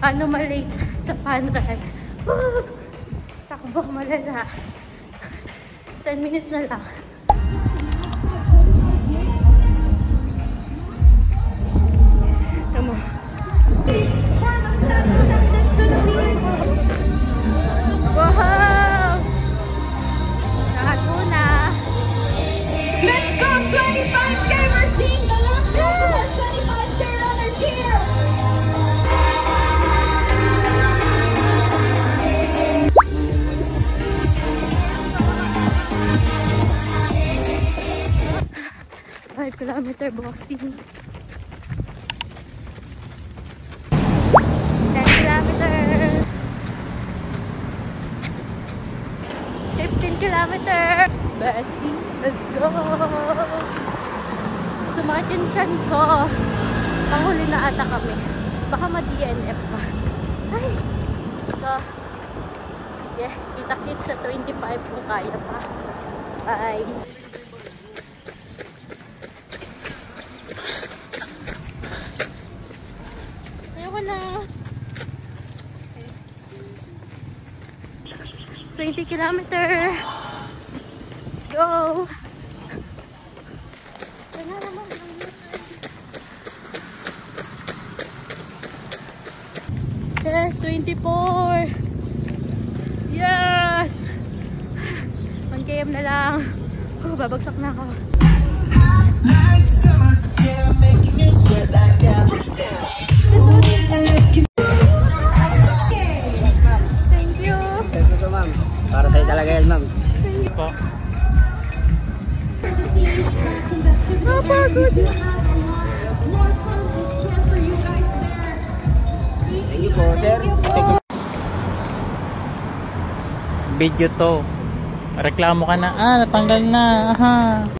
paano malate sa fun run. Takbo, malala. 10 minutes na lang. Tama. Wow! Lahat muna. Let's go 25K! We're seeing the last half of our 25K runners here! Kilometer boxing. 10 kilometer. 15 kilometer. Bestie, let's go. Sumakit yung tiyan ko. Panghuli na ata kami. Baka ma-DNF pa. Ay, let's go. Sige, kita-kits sa 25 kung kaya pa. Bye. Na 20 kilometer. Let's go. Yes, 24. Yes. 1 km na lang. Oh, babagsak na ako. Para tayo talaga yan, ma'am. Thank you po. Napagod. Thank you po, sir. Video to. Reklamo ka na. Ah, natanggal na. Aha.